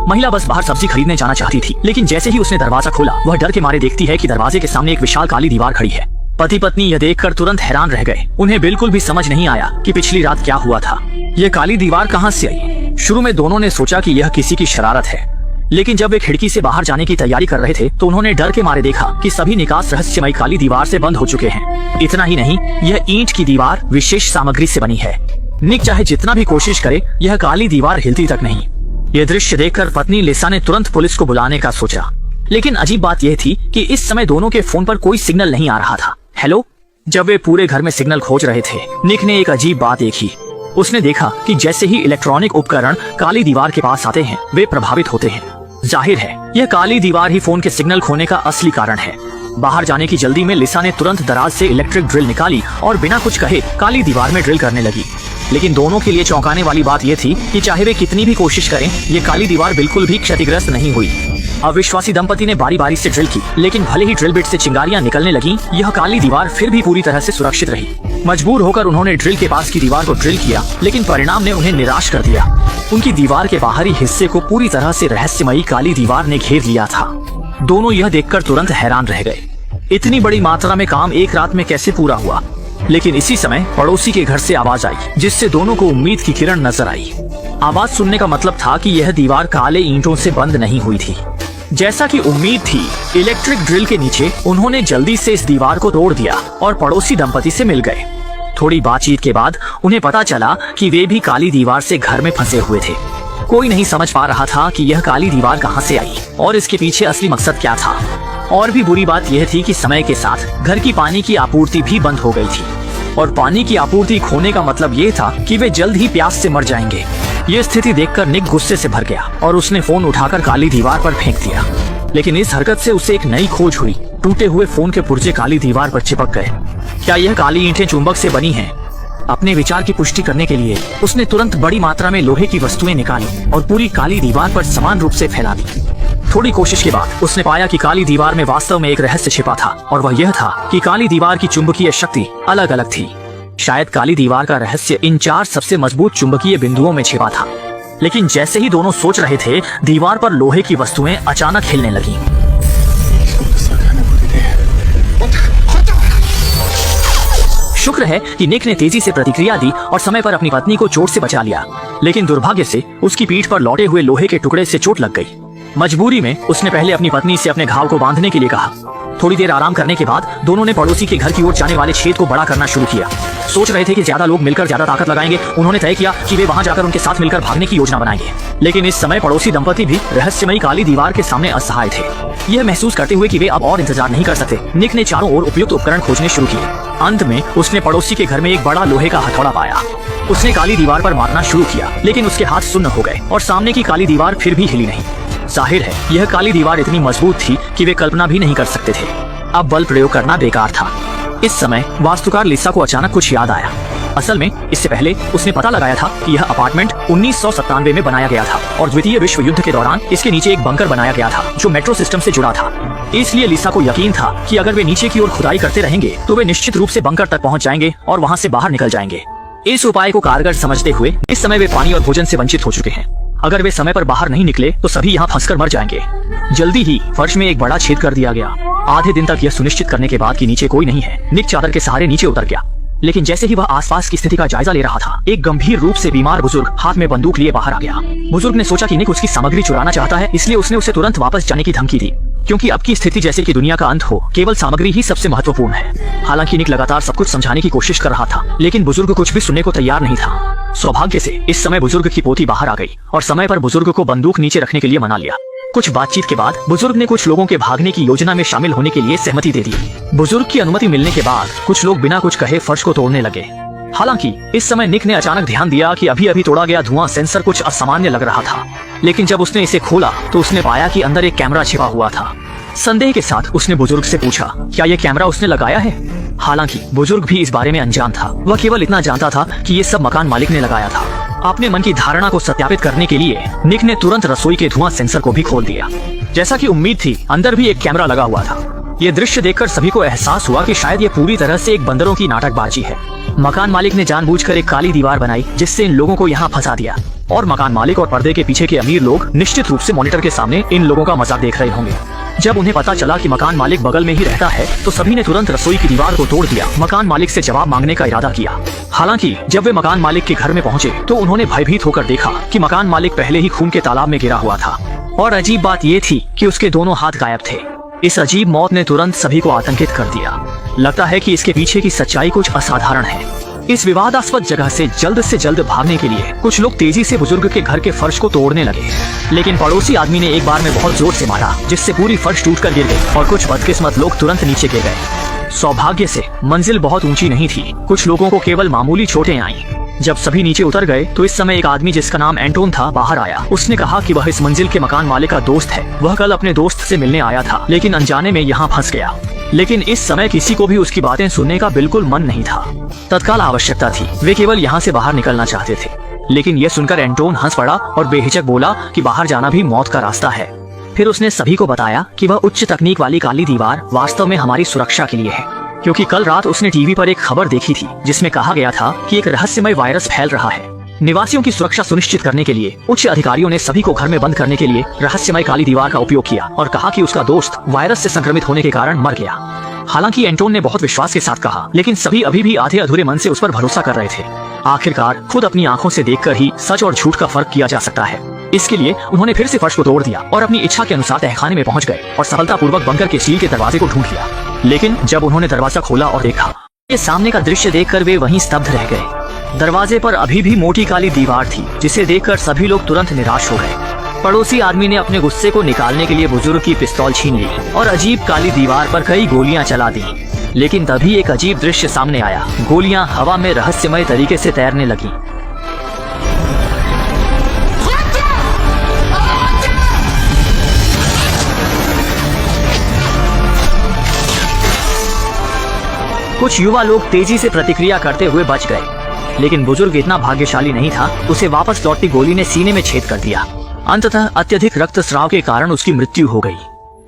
महिला बस बाहर सब्जी खरीदने जाना चाहती थी, लेकिन जैसे ही उसने दरवाजा खोला वह डर के मारे देखती है कि दरवाजे के सामने एक विशाल काली दीवार खड़ी है। पति पत्नी यह देखकर तुरंत हैरान रह गए। उन्हें बिल्कुल भी समझ नहीं आया कि पिछली रात क्या हुआ था। यह काली दीवार कहां से आई? शुरू में दोनों ने सोचा कि यह किसी की शरारत है, लेकिन जब वे खिड़की से बाहर जाने की तैयारी कर रहे थे तो उन्होंने डर के मारे देखा कि सभी निकास रहस्यमयी काली दीवार से बंद हो चुके हैं। इतना ही नहीं, यह ईंट की दीवार विशेष सामग्री से बनी है। निक चाहे जितना भी कोशिश करे, यह काली दीवार हिलती तक नहीं। यह दृश्य देखकर पत्नी लिसा ने तुरंत पुलिस को बुलाने का सोचा, लेकिन अजीब बात यह थी कि इस समय दोनों के फोन पर कोई सिग्नल नहीं आ रहा था। हेलो। जब वे पूरे घर में सिग्नल खोज रहे थे, निक ने एक अजीब बात देखी। उसने देखा कि जैसे ही इलेक्ट्रॉनिक उपकरण काली दीवार के पास आते हैं, वे प्रभावित होते हैं। जाहिर है, यह काली दीवार ही फोन के सिग्नल खोने का असली कारण है। बाहर जाने की जल्दी में लिसा ने तुरंत दराज से इलेक्ट्रिक ड्रिल निकाली और बिना कुछ कहे काली दीवार में ड्रिल करने लगी। लेकिन दोनों के लिए चौंकाने वाली बात यह थी कि चाहे वे कितनी भी कोशिश करें, ये काली दीवार बिल्कुल भी क्षतिग्रस्त नहीं हुई। अविश्वासी दंपति ने बारी बारी से ड्रिल की, लेकिन भले ही ड्रिल बिट से चिंगारियां निकलने लगीं, यह काली दीवार फिर भी पूरी तरह से सुरक्षित रही। मजबूर होकर उन्होंने ड्रिल के पास की दीवार को ड्रिल किया, लेकिन परिणाम ने उन्हें निराश कर दिया। उनकी दीवार के बाहरी हिस्से को पूरी तरह से रहस्यमयी काली दीवार ने घेर लिया था। दोनों यह देखकर तुरंत हैरान रह गए। इतनी बड़ी मात्रा में काम एक रात में कैसे पूरा हुआ? लेकिन इसी समय पड़ोसी के घर से आवाज आई, जिससे दोनों को उम्मीद की किरण नजर आई। आवाज सुनने का मतलब था कि यह दीवार काले ईंटों से बंद नहीं हुई थी। जैसा कि उम्मीद थी, इलेक्ट्रिक ड्रिल के नीचे उन्होंने जल्दी से इस दीवार को तोड़ दिया और पड़ोसी दंपति से मिल गए। थोड़ी बातचीत के बाद उन्हें पता चला कि वे भी काली दीवार से घर में फंसे हुए थे। कोई नहीं समझ पा रहा था कि यह काली दीवार कहां से आई और इसके पीछे असली मकसद क्या था। और भी बुरी बात यह थी कि समय के साथ घर की पानी की आपूर्ति भी बंद हो गई थी, और पानी की आपूर्ति खोने का मतलब ये था कि वे जल्द ही प्यास से मर जाएंगे। ये स्थिति देखकर निक गुस्से से भर गया और उसने फोन उठाकर काली दीवार पर फेंक दिया। लेकिन इस हरकत से उसे एक नई खोज हुई। टूटे हुए फोन के पुर्जे काली दीवार पर चिपक गए। क्या यह काली ईंटें चुंबक से बनी हैं? अपने विचार की पुष्टि करने के लिए उसने तुरंत बड़ी मात्रा में लोहे की वस्तुएं निकाली और पूरी काली दीवार पर समान रूप से फैला दी। थोड़ी कोशिश के बाद उसने पाया कि काली दीवार में वास्तव में एक रहस्य छिपा था, और वह यह था कि काली दीवार की चुंबकीय शक्ति अलग अलग थी। शायद काली दीवार का रहस्य इन 4 सबसे मजबूत चुंबकीय बिंदुओं में छिपा था। लेकिन जैसे ही दोनों सोच रहे थे, दीवार पर लोहे की वस्तुएं अचानक हिलने लगीं। शुक्र है कि निक ने तेजी से प्रतिक्रिया दी और समय पर अपनी पत्नी को चोट से बचा लिया, लेकिन दुर्भाग्य से उसकी पीठ पर लौटे हुए लोहे के टुकड़े से चोट लग गई। मजबूरी में उसने पहले अपनी पत्नी से अपने घाव को बांधने के लिए कहा। थोड़ी देर आराम करने के बाद दोनों ने पड़ोसी के घर की ओर जाने वाले छेद को बड़ा करना शुरू किया। सोच रहे थे कि ज्यादा लोग मिलकर ज्यादा ताकत लगाएंगे। उन्होंने तय किया कि वे वहां जाकर उनके साथ मिलकर भागने की योजना बनाएंगे। लेकिन इस समय पड़ोसी दंपति भी रहस्यमयी काली दीवार के सामने असहाय थे। यह महसूस करते हुए कि वे अब और इंतजार नहीं कर सकते, निक ने चारों ओर उपयुक्त उपकरण खोजने शुरू किए। अंत में उसने पड़ोसी के घर में एक बड़ा लोहे का हथौड़ा पाया। उसने काली दीवार पर मारना शुरू किया, लेकिन उसके हाथ सुन्न हो गए और सामने की काली दीवार फिर भी हिली नहीं। जाहिर है, यह काली दीवार इतनी मजबूत थी कि वे कल्पना भी नहीं कर सकते थे। अब बल प्रयोग करना बेकार था। इस समय वास्तुकार लिसा को अचानक कुछ याद आया। असल में इससे पहले उसने पता लगाया था कि यह अपार्टमेंट 1997 में बनाया गया था और द्वितीय विश्व युद्ध के दौरान इसके नीचे एक बंकर बनाया गया था जो मेट्रो सिस्टम से जुड़ा था। इसलिए लिसा को यकीन था कि अगर वे नीचे की ओर खुदाई करते रहेंगे तो वे निश्चित रूप से बंकर तक पहुंच जाएंगे और वहां से बाहर निकल जाएंगे। इस उपाय को कारगर समझते हुए इस समय वे पानी और भोजन से वंचित हो चुके हैं। अगर वे समय पर बाहर नहीं निकले तो सभी यहाँ फंसकर मर जाएंगे। जल्दी ही फर्श में एक बड़ा छेद कर दिया गया। आधे दिन तक यह सुनिश्चित करने के बाद कि नीचे कोई नहीं है, निक चादर के सहारे नीचे उतर गया। लेकिन जैसे ही वह आसपास की स्थिति का जायजा ले रहा था, एक गंभीर रूप से बीमार बुजुर्ग हाथ में बंदूक लिए बाहर आ गया। बुजुर्ग ने सोचा कि निक उसकी सामग्री चुराना चाहता है, इसलिए उसने उसे तुरंत वापस जाने की धमकी दी, क्योंकि अब की स्थिति जैसे कि दुनिया का अंत हो, केवल सामग्री ही सबसे महत्वपूर्ण है। हालांकि निक लगातार सब कुछ समझाने की कोशिश कर रहा था, लेकिन बुजुर्ग कुछ भी सुनने को तैयार नहीं था। सौभाग्य से इस समय बुजुर्ग की पोती बाहर आ गई और समय पर बुजुर्ग को बंदूक नीचे रखने के लिए मना लिया। कुछ बातचीत के बाद बुजुर्ग ने कुछ लोगों के भागने की योजना में शामिल होने के लिए सहमति दे दी। बुजुर्ग की अनुमति मिलने के बाद कुछ लोग बिना कुछ कहे फर्श को तोड़ने लगे। हालांकि इस समय निक ने अचानक ध्यान दिया कि अभी अभी तोड़ा गया धुआं सेंसर कुछ असामान्य लग रहा था। लेकिन जब उसने इसे खोला तो उसने पाया कि अंदर एक कैमरा छिपा हुआ था। संदेह के साथ उसने बुजुर्ग से पूछा, क्या यह कैमरा उसने लगाया है? हालांकि बुजुर्ग भी इस बारे में अनजान था। वह केवल इतना जानता था कि ये सब मकान मालिक ने लगाया था। अपने मन की धारणा को सत्यापित करने के लिए निक ने तुरंत रसोई के धुआं सेंसर को भी खोल दिया। जैसा कि उम्मीद थी, अंदर भी एक कैमरा लगा हुआ था। ये दृश्य देखकर सभी को एहसास हुआ कि शायद ये पूरी तरह से एक बंदरों की नाटकबाजी है। मकान मालिक ने जानबूझकर एक काली दीवार बनाई जिससे इन लोगों को यहाँ फंसा दिया। और मकान मालिक और पर्दे के पीछे के अमीर लोग निश्चित रूप से मॉनिटर के सामने इन लोगों का मजाक देख रहे होंगे। जब उन्हें पता चला कि मकान मालिक बगल में ही रहता है तो सभी ने तुरंत रसोई की दीवार को तोड़ दिया, मकान मालिक से जवाब मांगने का इरादा किया। हालांकि जब वे मकान मालिक के घर में पहुंचे तो उन्होंने भयभीत होकर देखा कि मकान मालिक पहले ही खून के तालाब में गिरा हुआ था और अजीब बात ये थी कि उसके दोनों हाथ गायब थे। इस अजीब मौत ने तुरंत सभी को आतंकित कर दिया। लगता है कि इसके पीछे की सच्चाई कुछ असाधारण है। इस विवादास्पद जगह से जल्द भागने के लिए कुछ लोग तेजी से बुजुर्ग के घर के फर्श को तोड़ने लगे, लेकिन पड़ोसी आदमी ने एक बार में बहुत जोर से मारा जिससे पूरी फर्श टूटकर गिर गई और कुछ बदकिस्मत लोग तुरंत नीचे गिर गए। सौभाग्य से मंजिल बहुत ऊंची नहीं थी, कुछ लोगों को केवल मामूली चोटें आईं। जब सभी नीचे उतर गए तो इस समय एक आदमी जिसका नाम एंटोन था बाहर आया। उसने कहा कि वह इस मंजिल के मकान मालिक का दोस्त है। वह कल अपने दोस्त से मिलने आया था लेकिन अनजाने में यहाँ फंस गया। लेकिन इस समय किसी को भी उसकी बातें सुनने का बिल्कुल मन नहीं था। तत्काल आवश्यकता थी, वे केवल यहाँ से बाहर निकलना चाहते थे। लेकिन यह सुनकर एंटोन हंस पड़ा और बेहिचक बोला कि बाहर जाना भी मौत का रास्ता है। फिर उसने सभी को बताया कि वह उच्च तकनीक वाली काली दीवार वास्तव में हमारी सुरक्षा के लिए है, क्योंकि कल रात उसने टीवी पर एक खबर देखी थी जिसमें कहा गया था कि एक रहस्यमय वायरस फैल रहा है। निवासियों की सुरक्षा सुनिश्चित करने के लिए उच्च अधिकारियों ने सभी को घर में बंद करने के लिए रहस्यमय काली दीवार का उपयोग किया और कहा कि उसका दोस्त वायरस से संक्रमित होने के कारण मर गया। हालांकि एंटोन ने बहुत विश्वास के साथ कहा, लेकिन सभी अभी भी आधे अधूरे मन से उस पर भरोसा कर रहे थे। आखिरकार खुद अपनी आंखों से देखकर ही सच और झूठ का फर्क किया जा सकता है। इसके लिए उन्होंने फिर से फर्श को तोड़ दिया और अपनी इच्छा के अनुसार तहखाने में पहुंच गए और सफलतापूर्वक बंकर के स्टील के दरवाजे को ढूंढ लिया। लेकिन जब उन्होंने दरवाजा खोला और देखा, ये सामने का दृश्य देखकर वे वहीं स्तब्ध रह गए। दरवाजे पर अभी भी मोटी काली दीवार थी जिसे देखकर सभी लोग तुरंत निराश हो गए। पड़ोसी आदमी ने अपने गुस्से को निकालने के लिए बुजुर्ग की पिस्तौल छीन ली और अजीब काली दीवार पर कई गोलियां चला दी। लेकिन तभी एक अजीब दृश्य सामने आया। गोलियां हवा में रहस्यमय तरीके से तैरने लगी। कुछ युवा लोग तेजी से प्रतिक्रिया करते हुए बच गए, लेकिन बुजुर्ग इतना भाग्यशाली नहीं था। उसे वापस लौटती गोली ने सीने में छेद कर दिया। अंततः अत्यधिक रक्तस्राव के कारण उसकी मृत्यु हो गई।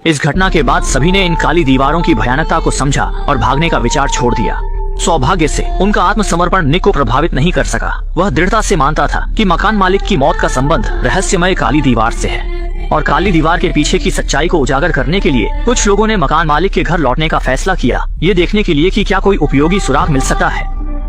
इस घटना के बाद सभी ने इन काली दीवारों की भयानकता को समझा और भागने का विचार छोड़ दिया। सौभाग्य से उनका आत्मसमर्पण निक को प्रभावित नहीं कर सका। वह दृढ़ता से मानता था कि मकान मालिक की मौत का संबंध रहस्यमय काली दीवार से है और काली दीवार के पीछे की सच्चाई को उजागर करने के लिए कुछ लोगों ने मकान मालिक के घर लौटने का फैसला किया, ये देखने के लिए कि क्या कोई उपयोगी सुराग मिल सकता है।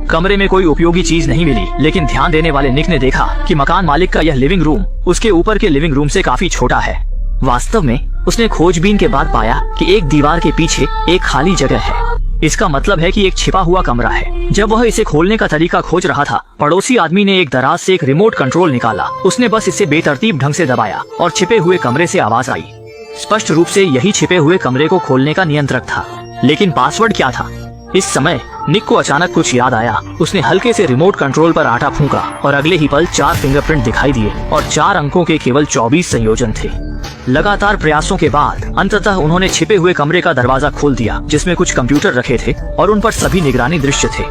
कमरे में कोई उपयोगी चीज नहीं मिली, लेकिन ध्यान देने वाले निक ने देखा कि मकान मालिक का यह लिविंग रूम उसके ऊपर के लिविंग रूम से काफी छोटा है। वास्तव में उसने खोजबीन के बाद पाया कि एक दीवार के पीछे एक खाली जगह है। इसका मतलब है कि एक छिपा हुआ कमरा है। जब वह इसे खोलने का तरीका खोज रहा था, पड़ोसी आदमी ने एक दराज से एक रिमोट कंट्रोल निकाला। उसने बस इसे बेतरतीब ढंग से दबाया और छिपे हुए कमरे से आवाज आई। स्पष्ट रूप से यही छिपे हुए कमरे को खोलने का नियंत्रक था। लेकिन पासवर्ड क्या था? इस समय निक को अचानक कुछ याद आया। उसने हल्के से रिमोट कंट्रोल पर आटा फूंका और अगले ही पल 4 फिंगरप्रिंट दिखाई दिए और 4 अंकों के केवल 24 संयोजन थे। लगातार प्रयासों के बाद अंततः उन्होंने छिपे हुए कमरे का दरवाजा खोल दिया, जिसमें कुछ कंप्यूटर रखे थे और उन पर सभी निगरानी दृश्य थे।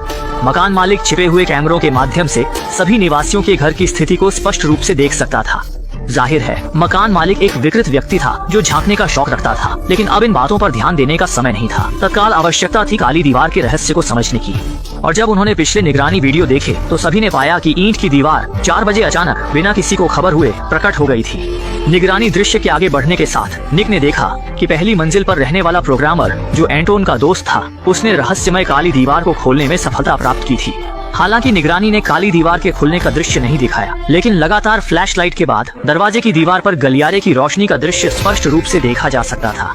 मकान मालिक छिपे हुए कैमरों के माध्यम से सभी निवासियों के घर की स्थिति को स्पष्ट रूप से देख सकता था। जाहिर है मकान मालिक एक विकृत व्यक्ति था जो झांकने का शौक रखता था, लेकिन अब इन बातों पर ध्यान देने का समय नहीं था। तत्काल आवश्यकता थी काली दीवार के रहस्य को समझने की। और जब उन्होंने पिछले निगरानी वीडियो देखे तो सभी ने पाया कि ईंट की दीवार 4 बजे अचानक बिना किसी को खबर हुए प्रकट हो गई थी। निगरानी दृश्य के आगे बढ़ने के साथ निक ने देखा कि पहली मंजिल पर रहने वाला प्रोग्रामर जो एंटोन का दोस्त था, उसने रहस्यमय काली दीवार को खोलने में सफलता प्राप्त की थी। हालांकि निगरानी ने काली दीवार के खुलने का दृश्य नहीं दिखाया, लेकिन लगातार फ्लैशलाइट के बाद दरवाजे की दीवार पर गलियारे की रोशनी का दृश्य स्पष्ट रूप से देखा जा सकता था।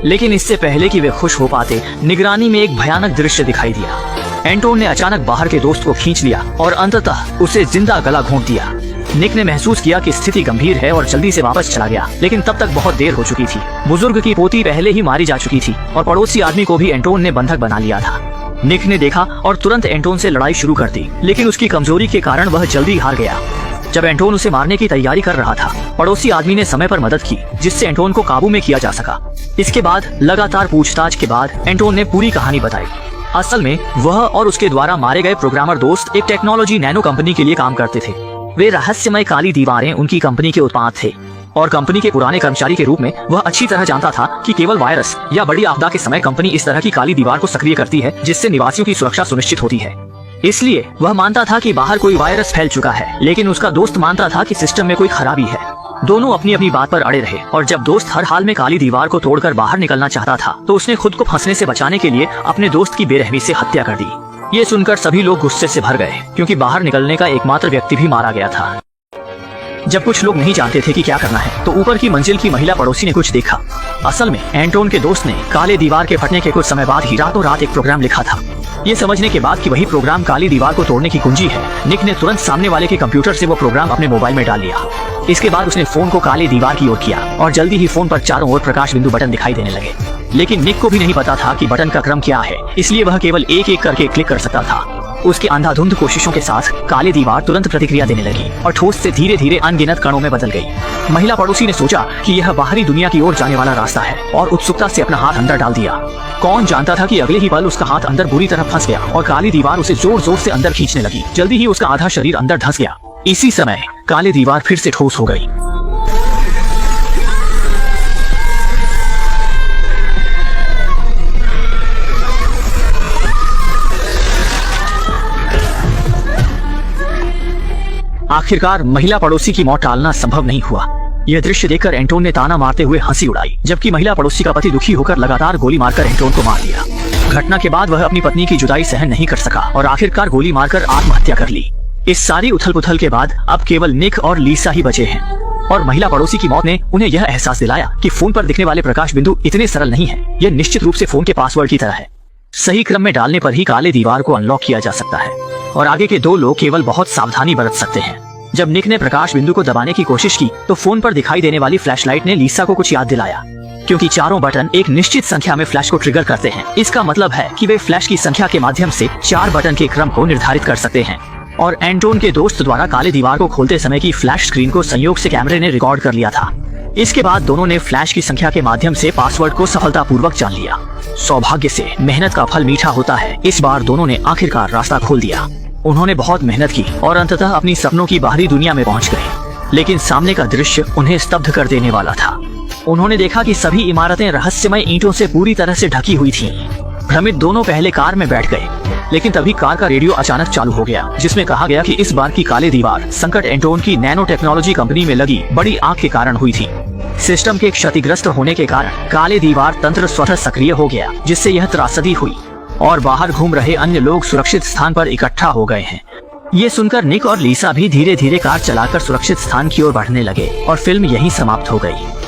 लेकिन इससे पहले कि वे खुश हो पाते, निगरानी में एक भयानक दृश्य दिखाई दिया। एंटोन ने अचानक बाहर के दोस्त को खींच लिया और अंततः उसे जिंदा गला घोंट दिया। निक ने महसूस किया कि स्थिति गंभीर है और जल्दी से वापस चला गया, लेकिन तब तक बहुत देर हो चुकी थी। बुजुर्ग की पोती पहले ही मारी जा चुकी थी और पड़ोसी आदमी को भी एंटोन ने बंधक बना लिया था। निक ने देखा और तुरंत एंटोन से लड़ाई शुरू कर दी, लेकिन उसकी कमजोरी के कारण वह जल्दी हार गया। जब एंटोन उसे मारने की तैयारी कर रहा था, पड़ोसी आदमी ने समय पर मदद की, जिससे एंटोन को काबू में किया जा सका। इसके बाद लगातार पूछताछ के बाद एंटोन ने पूरी कहानी बताई। असल में वह और उसके द्वारा मारे गए प्रोग्रामर दोस्त एक टेक्नोलॉजी नैनो कंपनी के लिए काम करते थे। वे रहस्यमय काली दीवारें उनकी कंपनी के उत्पाद थे और कंपनी के पुराने कर्मचारी के रूप में वह अच्छी तरह जानता था कि केवल वायरस या बड़ी आपदा के समय कंपनी इस तरह की काली दीवार को सक्रिय करती है, जिससे निवासियों की सुरक्षा सुनिश्चित होती है। इसलिए वह मानता था कि बाहर कोई वायरस फैल चुका है, लेकिन उसका दोस्त मानता था कि सिस्टम में कोई खराबी है। दोनों अपनी अपनी बात पर अड़े रहे और जब दोस्त हर हाल में काली दीवार को तोड़कर बाहर निकलना चाहता था तो उसने खुद को फंसने से बचाने के लिए अपने दोस्त की बेरहमी से हत्या कर दी। ये सुनकर सभी लोग गुस्से से भर गए क्योंकि बाहर निकलने का एकमात्र व्यक्ति भी मारा गया था। जब कुछ लोग नहीं जानते थे कि क्या करना है तो ऊपर की मंजिल की महिला पड़ोसी ने कुछ देखा। असल में एंटोन के दोस्त ने काले दीवार के फटने के कुछ समय बाद ही रातों रात एक प्रोग्राम लिखा था। ये समझने के बाद कि वही प्रोग्राम काली दीवार को तोड़ने की कुंजी है, निक ने तुरंत सामने वाले के कंप्यूटर से वो प्रोग्राम अपने मोबाइल में डाल लिया। इसके बाद उसने फोन को काली दीवार की ओर किया और जल्दी ही फोन पर चारों ओर प्रकाश बिंदु बटन दिखाई देने लगे। लेकिन निक को भी नहीं पता था कि बटन का क्रम क्या है, इसलिए वह केवल एक एक करके क्लिक कर सकता था। उसके अंधाधुंध कोशिशों के साथ काली दीवार तुरंत प्रतिक्रिया देने लगी और ठोस से धीरे धीरे अनगिनत कणों में बदल गई। महिला पड़ोसी ने सोचा कि यह बाहरी दुनिया की ओर जाने वाला रास्ता है और उत्सुकता से अपना हाथ अंदर डाल दिया। कौन जानता था कि अगले ही पल उसका हाथ अंदर बुरी तरह फंस गया और काली दीवार उसे जोर जोर से अंदर खींचने लगी। जल्दी ही उसका आधा शरीर अंदर धंस गया। इसी समय काली दीवार फिर से ठोस हो गई। आखिरकार महिला पड़ोसी की मौत टालना संभव नहीं हुआ। यह दृश्य देखकर एंटोन ने ताना मारते हुए हंसी उड़ाई, जबकि महिला पड़ोसी का पति दुखी होकर लगातार गोली मारकर एंटोन को मार दिया। घटना के बाद वह अपनी पत्नी की जुदाई सहन नहीं कर सका और आखिरकार गोली मारकर आत्महत्या कर ली। इस सारी उथल पुथल के बाद अब केवल निक और लीसा ही बचे हैं और महिला पड़ोसी की मौत ने उन्हें यह एहसास दिलाया कि फोन पर दिखने वाले प्रकाश बिंदु इतने सरल नहीं है। यह निश्चित रूप से फोन के पासवर्ड की तरह है। सही क्रम में डालने पर ही काले दीवार को अनलॉक किया जा सकता है और आगे के दो लोग केवल बहुत सावधानी बरत सकते हैं। जब निक ने प्रकाश बिंदु को दबाने की कोशिश की तो फोन पर दिखाई देने वाली फ्लैशलाइट ने लीसा को कुछ याद दिलाया, क्योंकि चारों बटन एक निश्चित संख्या में फ्लैश को ट्रिगर करते हैं। इसका मतलब है कि वे फ्लैश की संख्या के माध्यम से 4 बटन के क्रम को निर्धारित कर सकते हैं। और एंटोन के दोस्त द्वारा काले दीवार को खोलते समय की फ्लैश स्क्रीन को संयोग से कैमरे ने रिकॉर्ड कर लिया था। इसके बाद दोनों ने फ्लैश की संख्या के माध्यम से पासवर्ड को सफलतापूर्वक जान लिया। सौभाग्य से मेहनत का फल मीठा होता है। इस बार दोनों ने आखिरकार रास्ता खोल दिया। उन्होंने बहुत मेहनत की और अंततः अपनी सपनों की बाहरी दुनिया में पहुंच गए। लेकिन सामने का दृश्य उन्हें स्तब्ध कर देने वाला था। उन्होंने देखा कि सभी इमारतें रहस्यमय ईंटों से पूरी तरह से ढकी हुई थीं। भ्रमित दोनों पहले कार में बैठ गए, लेकिन तभी कार का रेडियो अचानक चालू हो गया, जिसमें कहा गया कि इस बार की काले दीवार संकट एंटोन की नैनो टेक्नोलॉजी कंपनी में लगी बड़ी आग के कारण हुई थी। सिस्टम के क्षतिग्रस्त होने के कारण काले दीवार तंत्र स्वतः सक्रिय हो गया, जिससे यह त्रासदी हुई और बाहर घूम रहे अन्य लोग सुरक्षित स्थान पर इकट्ठा हो गए हैं। ये सुनकर निक और लीसा भी धीरे धीरे कार चलाकर सुरक्षित स्थान की ओर बढ़ने लगे और फिल्म यहीं समाप्त हो गई।